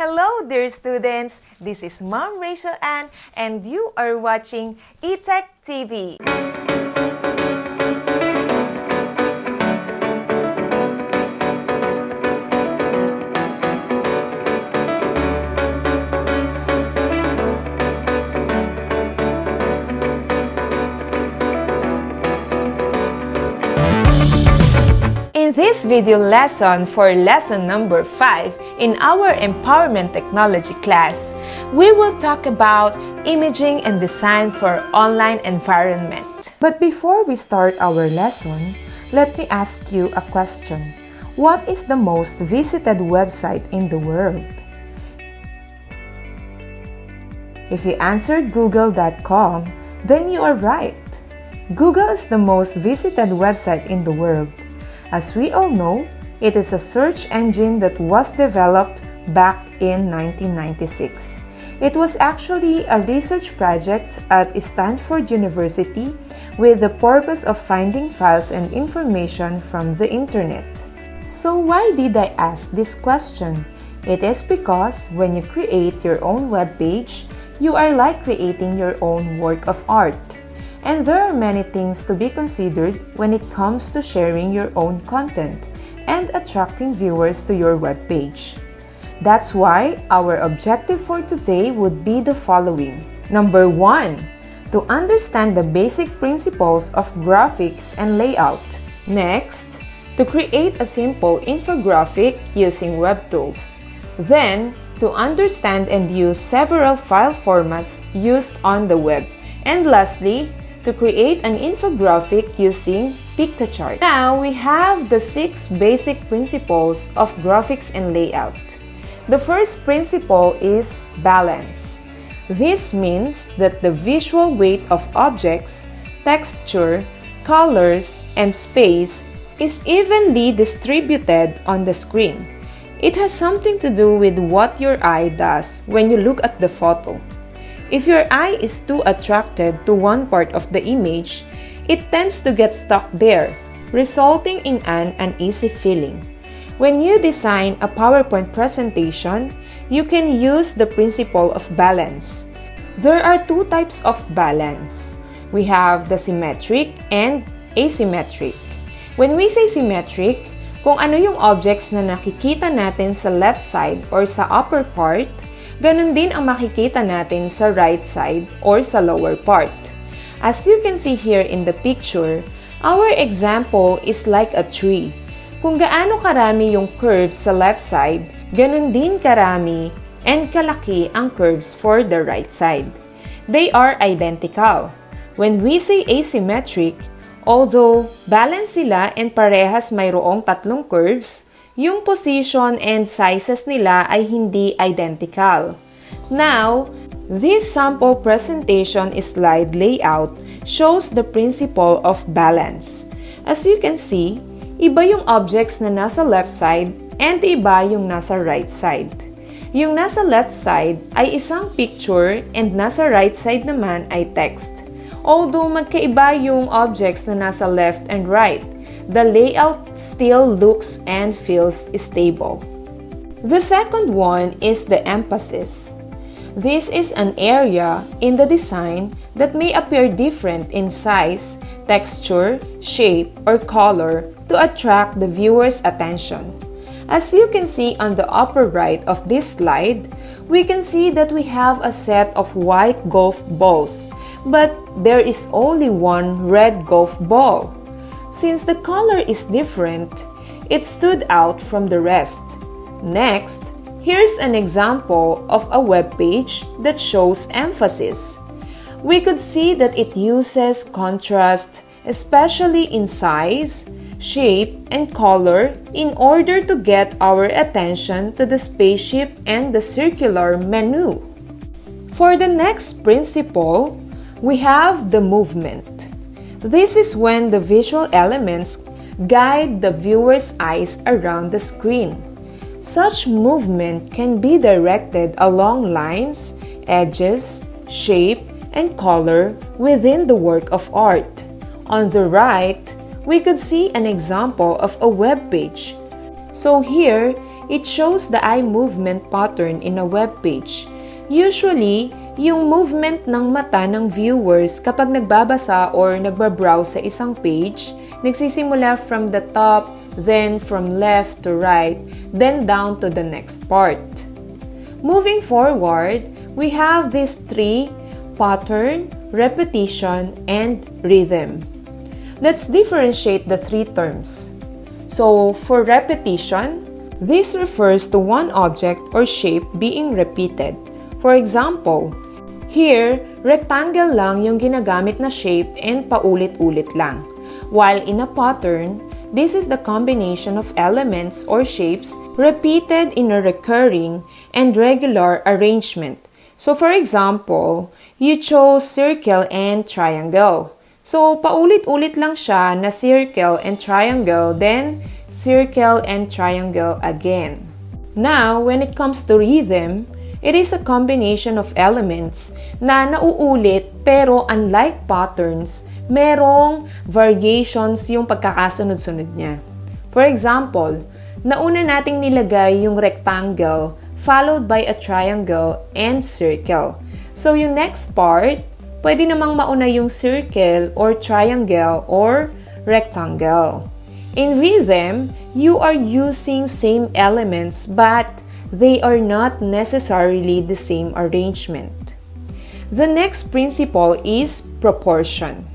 Hello, dear students! This is Ma'am Rachel Ann, and you are watching eTech TV. In this video lesson for lesson number 5 in our Empowerment Technology class, we will talk about imaging and design for online environment. But before we start our lesson, let me ask you a question. What is the most visited website in the world? If you answered google.com, then you are right. Google is the most visited website in the world. As we all know, it is a search engine that was developed back in 1996. It was actually a research project at Stanford University with the purpose of finding files and information from the internet. So why did I ask this question? It is because when you create your own web page, you are like creating your own work of art. And there are many things to be considered when it comes to sharing your own content and attracting viewers to your web page. That's why our objective for today would be the following. Number 1, to understand the basic principles of graphics and layout. Next, to create a simple infographic using web tools. Then, to understand and use several file formats used on the web. And lastly, to create an infographic using Piktochart. Now, we have the 6 basic principles of graphics and layout. The first principle is balance. This means that the visual weight of objects, texture, colors, and space is evenly distributed on the screen. It has something to do with what your eye does when you look at the photo. If your eye is too attracted to one part of the image, it tends to get stuck there, resulting in an uneasy feeling. When you design a PowerPoint presentation, you can use the principle of balance. There are 2 types of balance. We have the symmetric and asymmetric. When we say symmetric, kung ano yung objects na nakikita natin sa left side or sa upper part, ganun din ang makikita natin sa right side or sa lower part. As you can see here in the picture, our example is like a tree. Kung gaano karami yung curves sa left side, ganun din karami and kalaki ang curves for the right side. They are identical. When we say asymmetric, although balance sila and parehas mayroong 3 curves, yung position and sizes nila ay hindi identical. Now, this sample presentation slide layout shows the principle of balance. As you can see, iba yung objects na nasa left side and iba yung nasa right side. Yung nasa left side ay isang picture and nasa right side naman ay text. Although magkaiba yung objects na nasa left and right, the layout still looks and feels stable. The second one is the emphasis. This is an area in the design that may appear different in size, texture, shape, or color to attract the viewer's attention. As you can see on the upper right of this slide, we can see that we have a set of white golf balls, but there is only one red golf ball. Since the color is different, it stood out from the rest. Next, here's an example of a web page that shows emphasis. We could see that it uses contrast, especially in size, shape, and color in order to get our attention to the spaceship and the circular menu. For the next principle, we have the movement. This is when the visual elements guide the viewer's eyes around the screen. Such movement can be directed along lines, edges, shape, and color within the work of art. On the right, we could see an example of a web page. So here, it shows the eye movement pattern in a web page. Usually, yung movement ng mata ng viewers kapag nagbabasa or nagbabrowse sa isang page, nagsisimula from the top, then from left to right, then down to the next part. Moving forward, we have these three: pattern, repetition, and rhythm. Let's differentiate the three terms. So, for repetition, this refers to one object or shape being repeated. For example, here, rectangle lang yung ginagamit na shape and paulit-ulit lang. While in a pattern, this is the combination of elements or shapes repeated in a recurring and regular arrangement. So for example, you chose circle and triangle. So paulit-ulit lang siya na circle and triangle, then circle and triangle again. Now, when it comes to rhythm, it is a combination of elements na nauulit pero unlike patterns, merong variations yung pagkakasunod-sunod niya. For example, nauna nating nilagay yung rectangle followed by a triangle and circle. So yung next part, pwede namang mauna yung circle or triangle or rectangle. In rhythm, you are using same elements but they are not necessarily the same arrangement. The next principle is proportion.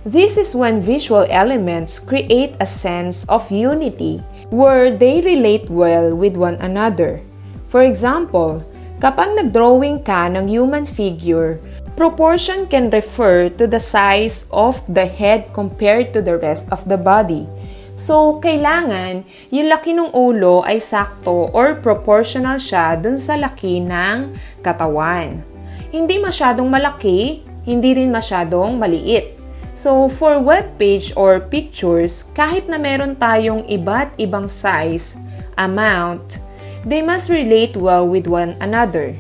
This is when visual elements create a sense of unity where they relate well with one another. For example, kapag nagdrawing ka ng human figure, proportion can refer to the size of the head compared to the rest of the body. So, kailangan yung laki ng ulo ay sakto or proportional siya dun sa laki ng katawan. Hindi masyadong malaki, hindi rin masyadong maliit. So, for web page or pictures, kahit na meron tayong iba't ibang size, amount, they must relate well with one another.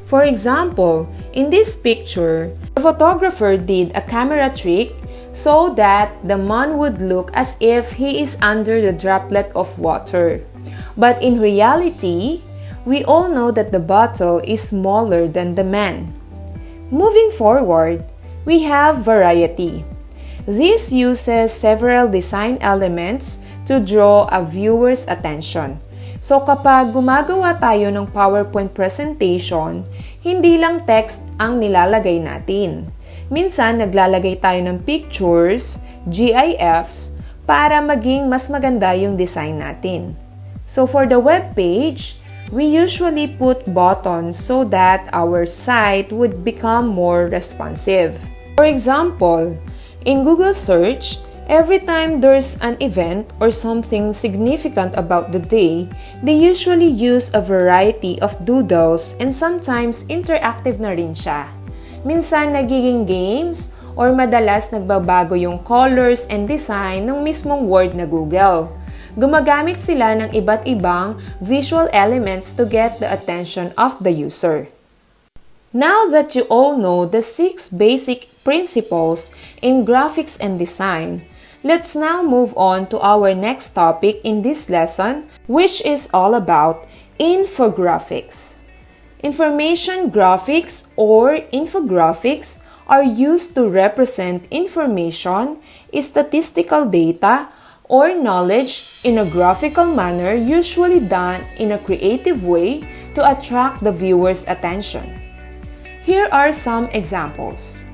For example, in this picture, the photographer did a camera trick so that the man would look as if he is under the droplet of water. But in reality, we all know that the bottle is smaller than the man. Moving forward, we have variety. This uses several design elements to draw a viewer's attention. So kapag gumagawa tayo ng PowerPoint presentation, hindi lang text ang nilalagay natin. Minsan, naglalagay tayo ng pictures, GIFs, para maging mas maganda yung design natin. So for the web page, we usually put buttons so that our site would become more responsive. For example, in Google search, every time there's an event or something significant about the day, they usually use a variety of doodles and sometimes interactive na rin siya. Minsan nagiging games or madalas nagbabago yung colors and design ng mismong word na Google. Gumagamit sila ng iba't ibang visual elements to get the attention of the user. Now that you all know the 6 basic principles in graphics and design, let's now move on to our next topic in this lesson, which is all about infographics. Information graphics or infographics are used to represent information, statistical data, or knowledge in a graphical manner, usually done in a creative way to attract the viewer's attention. Here are some examples.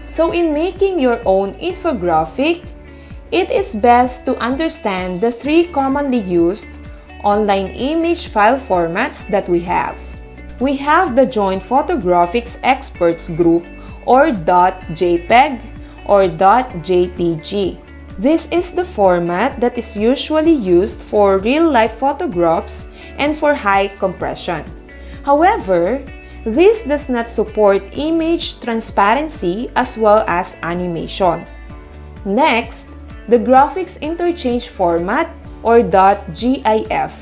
So in making your own infographic, it is best to understand the 3 commonly used online image file formats that we have. We have the Joint Photographics Experts Group or .jpeg or .jpg. This is the format that is usually used for real-life photographs and for high compression. However, this does not support image transparency as well as animation. Next, the Graphics Interchange format or .gif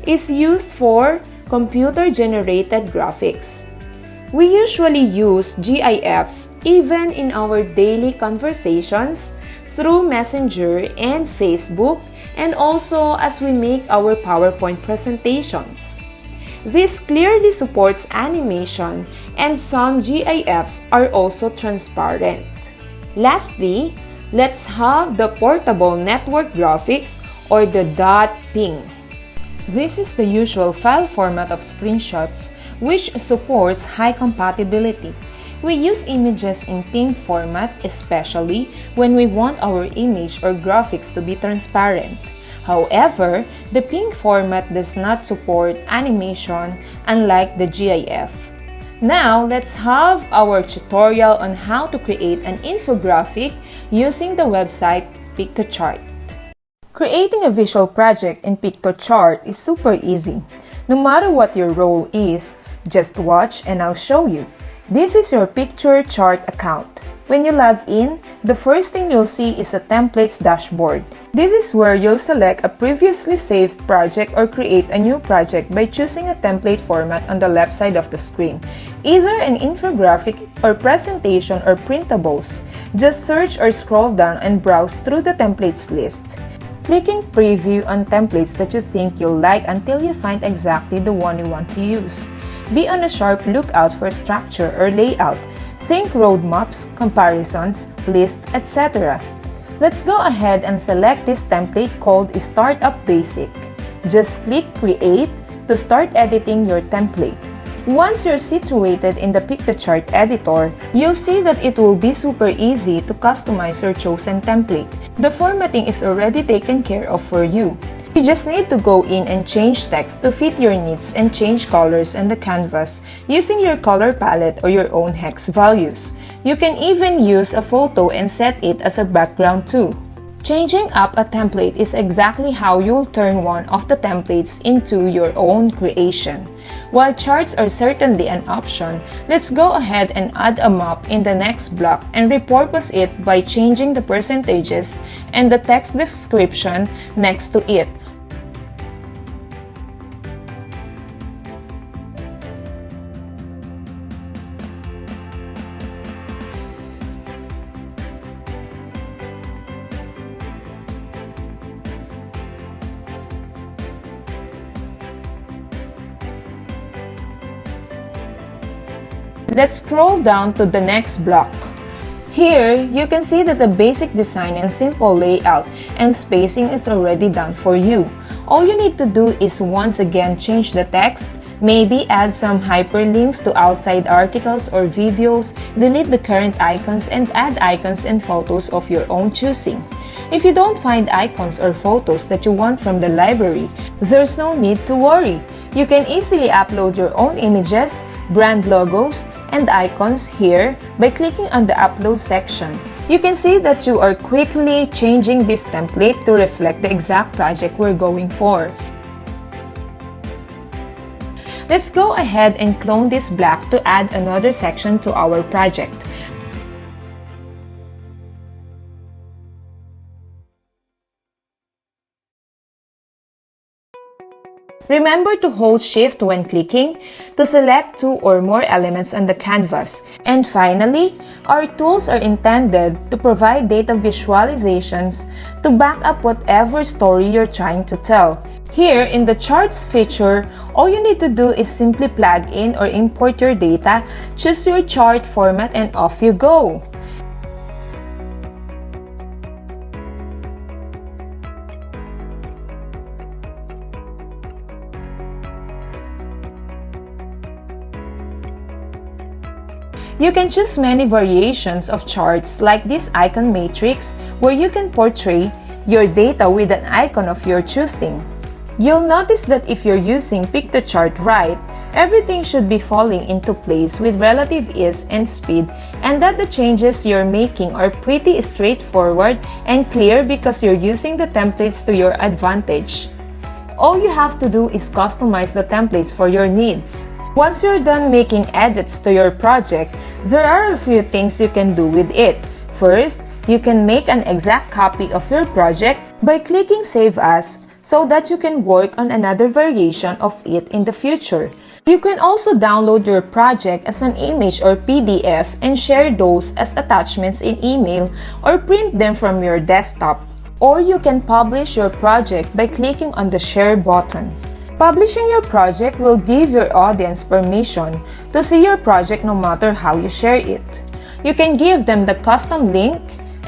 is used for computer-generated graphics. We usually use GIFs even in our daily conversations through Messenger and Facebook and also as we make our PowerPoint presentations. This clearly supports animation, and some GIFs are also transparent. Lastly, let's have the portable network graphics or the .png. This is the usual file format of screenshots which supports high compatibility. We use images in PNG format especially when we want our image or graphics to be transparent. However, the PNG format does not support animation unlike the GIF. Now, let's have our tutorial on how to create an infographic using the website Piktochart. Creating a visual project in Piktochart is super easy. No matter what your role is, just watch and I'll show you. This is your Piktochart account. When you log in, the first thing you'll see is a templates dashboard. This is where you'll select a previously saved project or create a new project by choosing a template format on the left side of the screen, either an infographic or presentation or printables. Just search or scroll down and browse through the templates list. Clicking preview on templates that you think you'll like until you find exactly the one you want to use. Be on a sharp lookout for structure or layout. Think roadmaps, comparisons, lists, etc. Let's go ahead and select this template called Startup Basic. Just click Create to start editing your template. Once you're situated in the Piktochart editor, you'll see that it will be super easy to customize your chosen template. The formatting is already taken care of for you. You just need to go in and change text to fit your needs and change colors on the canvas using your color palette or your own hex values. You can even use a photo and set it as a background too. Changing up a template is exactly how you'll turn one of the templates into your own creation. While charts are certainly an option, let's go ahead and add a map in the next block and repurpose it by changing the percentages and the text description next to it. Let's scroll down to the next block. Here, you can see that the basic design and simple layout and spacing is already done for you. All you need to do is once again change the text, maybe add some hyperlinks to outside articles or videos, delete the current icons, and add icons and photos of your own choosing. If you don't find icons or photos that you want from the library, there's no need to worry. You can easily upload your own images, brand logos, and icons here by clicking on the Upload section. You can see that you are quickly changing this template to reflect the exact project we're going for. Let's go ahead and clone this block to add another section to our project. Remember to hold Shift when clicking to select two or more elements on the canvas. And finally, our tools are intended to provide data visualizations to back up whatever story you're trying to tell. Here, in the Charts feature, all you need to do is simply plug in or import your data, choose your chart format, and off you go. You can choose many variations of charts like this icon matrix where you can portray your data with an icon of your choosing. You'll notice that if you're using Piktochart right, everything should be falling into place with relative ease and speed, and that the changes you're making are pretty straightforward and clear because you're using the templates to your advantage. All you have to do is customize the templates for your needs. Once you're done making edits to your project, there are a few things you can do with it. First, you can make an exact copy of your project by clicking Save As so that you can work on another variation of it in the future. You can also download your project as an image or PDF and share those as attachments in email or print them from your desktop. Or you can publish your project by clicking on the Share button. Publishing your project will give your audience permission to see your project no matter how you share it. You can give them the custom link,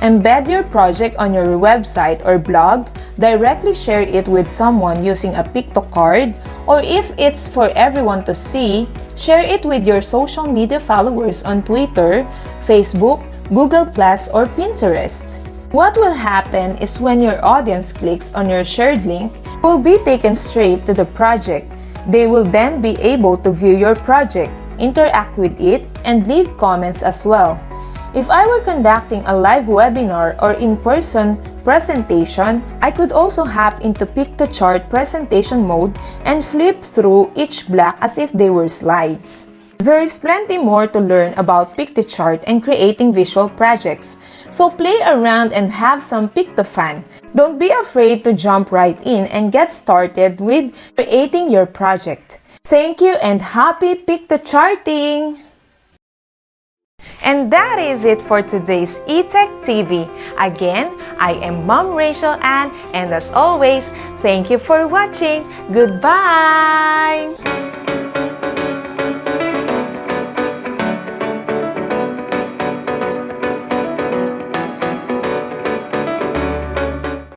embed your project on your website or blog, directly share it with someone using a PictoCard, or if it's for everyone to see, share it with your social media followers on Twitter, Facebook, Google+, or Pinterest. What will happen is when your audience clicks on your shared link, will be taken straight to the project. They will then be able to view your project, interact with it, and leave comments as well. If I were conducting a live webinar or in-person presentation, I could also hop into Piktochart presentation mode and flip through each block as if they were slides. There is plenty more to learn about Piktochart and creating visual projects, so play around and have some PictoFun. Don't be afraid to jump right in and get started with creating your project. Thank you and happy Pikto-charting! And that is it for today's eTech TV. Again, I am Mom Rachel Ann, and as always, thank you for watching. Goodbye!